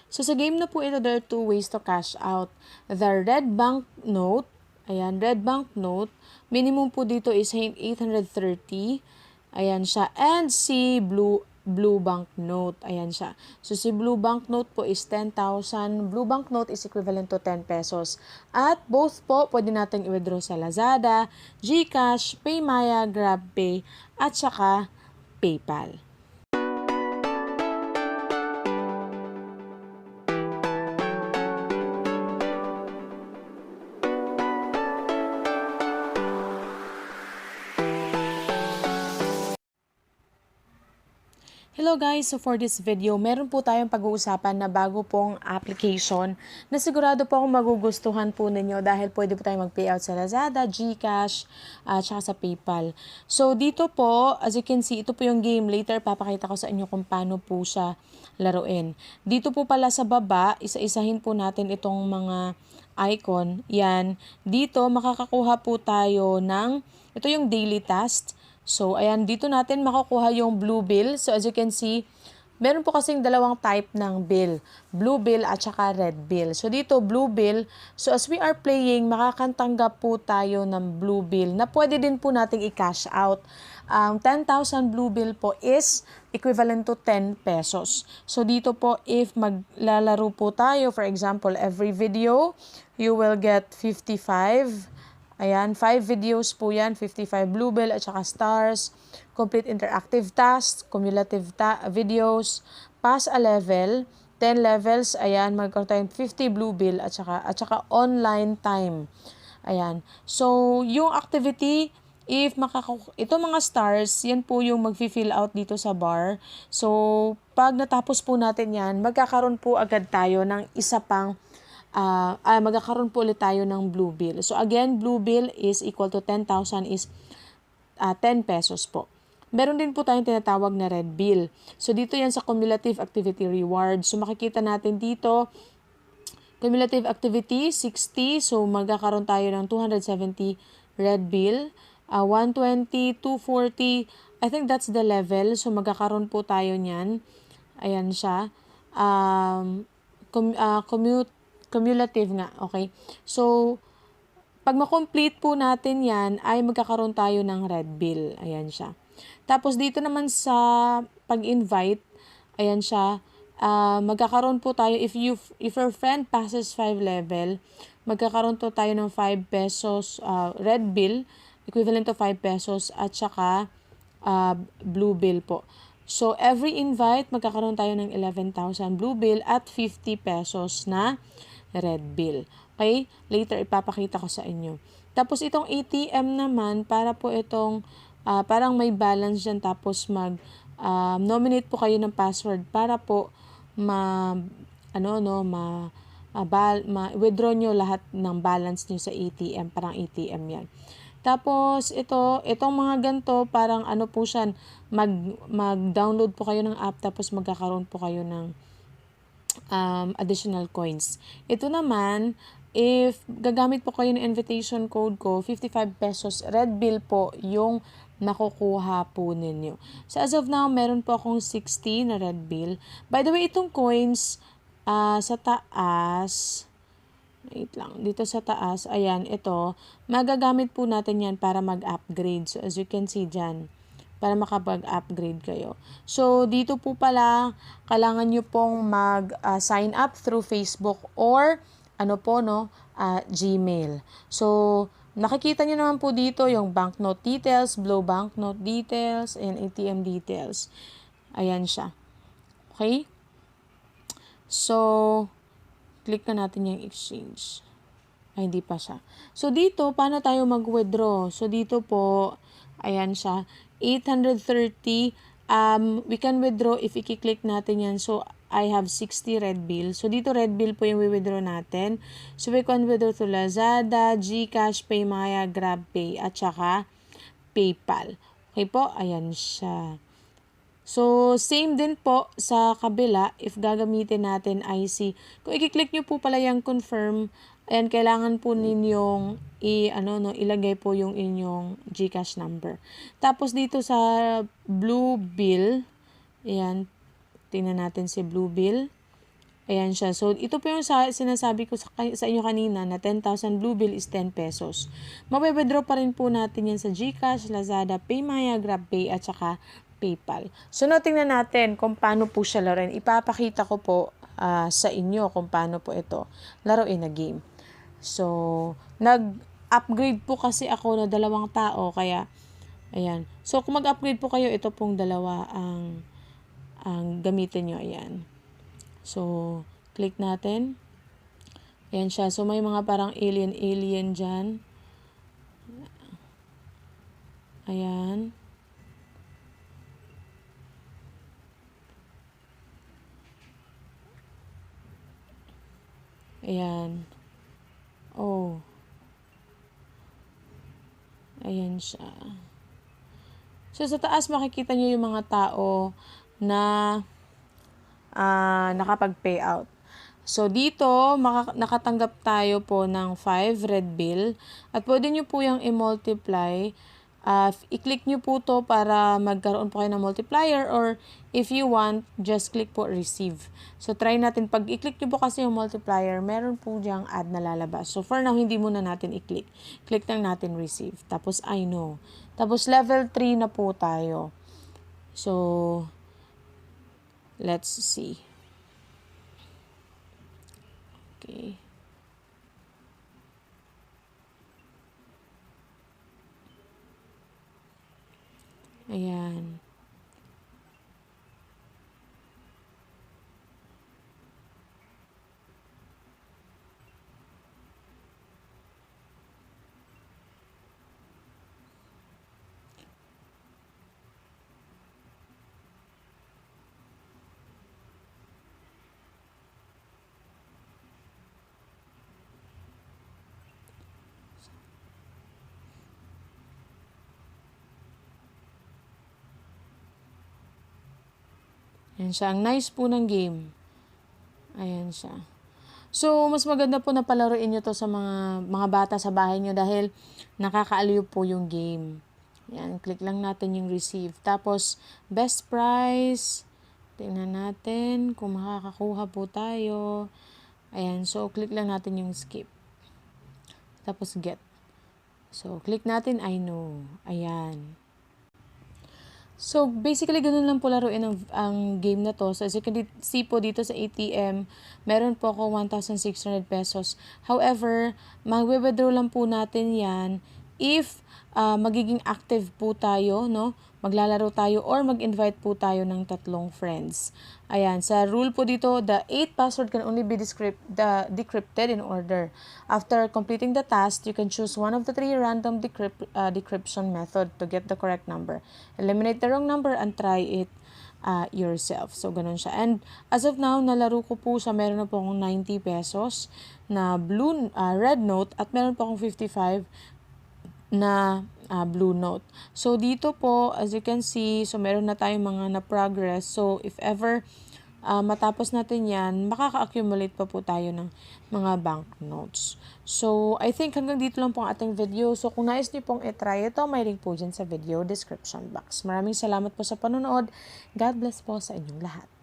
So sa game na po ito, there are two ways to cash out. The red bank note, ayan, red bank note, minimum po dito is 830. Ayan siya. And si blue bank note. Ayan siya. So si blue bank note po is 10,000. Blue bank note is equivalent to 10 pesos. At both po pwede nating i-withdraw sa Lazada, GCash, Paymaya, GrabPay, at saka PayPal. Hello guys! So for this video, meron po tayong pag-uusapan na bago pong application na sigurado po akong magugustuhan po ninyo dahil pwede po tayong mag-payout sa Lazada, GCash, at saka sa PayPal. So dito po, as you can see, ito po yung game. Later, papakita ko sa inyo kung paano po siya laruin. Dito po pala sa baba, isa-isahin po natin itong mga icon. Yan. Dito, makakakuha po tayo ng, ito yung daily task. So, ayan, dito natin makukuha yung blue bill. So, as you can see, meron po kasing dalawang type ng bill. Blue bill at saka red bill. So, dito, blue bill. So, as we are playing, makakantanggap po tayo ng blue bill na pwede din po nating i-cash out. 10,000 blue bill po is equivalent to 10 pesos. So, dito po, if maglalaro po tayo, for example, every video, you will get 55. Ayan, 5 videos po yan, 55 blue bill at saka stars, complete interactive tasks, cumulative videos, pass a level, 10 levels, ayan, magkakaroon tayong 50 blue bill at saka online time. Ayan. So, yung activity, if ito mga stars, yan po yung mag-fill out dito sa bar. So, pag natapos po natin yan, magkakaroon po agad tayo ng isa pang magkakaroon po ulit tayo ng blue bill. So again, blue bill is equal to 10,000 is 10 pesos po. Meron din po tayong tinatawag na red bill. So dito yan sa cumulative activity reward. So makikita natin dito, cumulative activity 60. So magkakaroon tayo ng 270 red bill. 120, 240. I think that's the level. So magkakaroon po tayo niyan. Ayan siya. Cumulative nga, okay? So, pag ma-complete po natin yan, ay magkakaroon tayo ng red bill. Ayan siya. Tapos, dito naman sa pag-invite, ayan siya, magkakaroon po tayo, if your friend passes 5 level, magkakaroon po tayo ng 5 pesos red bill, equivalent to 5 pesos, at saka blue bill po. So, every invite, magkakaroon tayo ng 11,000 blue bill at 50 pesos na red bill. Okay? Later, ipapakita ko sa inyo. Tapos, itong ATM naman, para po itong, parang may balance dyan, tapos nominate po kayo ng password para po withdraw nyo lahat ng balance nyo sa ATM, parang ATM yan. Tapos, itong mga ganito, parang ano po siya, mag-download po kayo ng app, tapos magkakaroon po kayo ng additional coins. Ito naman, if gagamit po kayo ng invitation code ko, 55 pesos red bill po yung nakukuha po ninyo. So, as of now, meron po akong 60 na red bill. By the way, itong coins, sa taas, wait lang, dito sa taas, ayan, ito, magagamit po natin yan para mag-upgrade. So, as you can see dyan, para makapag-upgrade kayo. So, dito po pala, kailangan nyo pong mag-sign up through Facebook or Gmail. So, nakikita nyo naman po dito yung banknote details, blue banknote details, and ATM details. Ayan siya. Okay? So, click na natin yung exchange. Ay, hindi pa siya. So, dito, paano tayo mag-withdraw? So, dito po, ayan siya. 830, we can withdraw if i-click natin yan. So, I have 60 red bill. So, dito red bill po yung withdraw natin. So, we can withdraw to Lazada, GCash, Paymaya, GrabPay, at saka PayPal. Okay po? Ayan siya. So, same din po sa kabila, if gagamitin natin IC. Kung i-click nyo po pala yung confirm, ayan, kailangan po ninyong ilagay po yung inyong GCash number. Tapos dito sa blue bill, ayan, tingnan natin si blue bill. Ayan siya. So, ito po yung sinasabi ko sa inyo kanina na 10,000 Blue Bill is 10 pesos. Mabe-withdraw pa rin po natin yan sa GCash, Lazada, PayMaya, GrabPay, at saka PayPal. So, tingnan natin kung paano po siya laruin. Ipapakita ko po sa inyo kung paano po ito laruin na game. So, nag-upgrade po kasi ako na 2 tao, kaya, ayan. So, kung mag-upgrade po kayo, ito pong 2 ang gamitin nyo, ayan. So, click natin. Ayan siya. So, may mga parang alien dyan. Ayan. Ayan. Oh. Ayan siya. So, sa taas makikita nyo yung mga tao na nakapag-payout. So, dito, nakatanggap tayo po ng 5 red bill. At pwede nyo po yung i-multiply. I-click nyo po to para magkaroon po kayo ng multiplier, or if you want, just click po receive. So, try natin. Pag i-click nyo po kasi yung multiplier, meron po diyang add na lalabas. So, for now, hindi muna natin i-click. Click lang natin receive. Tapos, I know. Tapos, level 3 na po tayo. So, let's see. Okay. Ayan. Ayan siya. Ang nice po ng game. Ayan siya. So, mas maganda po na palaruin nyo to sa mga bata sa bahay nyo dahil nakakaaliw po yung game. Ayan, click lang natin yung receive. Tapos, best price. Tingnan natin kung makakakuha po tayo. Ayan, so click lang natin yung skip. Tapos get. So, click natin I know. Ayan. So, basically, ganun lang po laruin ang game na to. So, as you can see po dito sa ATM, meron po ako 1,600 pesos. However, mag-withdraw lang po natin yan if magiging active po tayo, no? Maglalaro tayo or mag-invite po tayo ng 3 friends. Ayan, sa rule po dito, the 8 password can only be decrypted in order. After completing the task, you can choose one of the 3 random decryption method to get the correct number. Eliminate the wrong number and try it yourself. So, ganun siya. And as of now, nalaro ko po siya. Meron na po akong 90 pesos na red note at meron po akong 55 na blue note. So, dito po, as you can see, so meron na tayong mga na-progress. So, if ever matapos natin yan, makaka-accumulate pa po tayo ng mga bank notes. So, I think hanggang dito lang po ang ating video. So, kung nais niyo pong i-try ito, may link po dyan sa video description box. Maraming salamat po sa panonood. God bless po sa inyong lahat.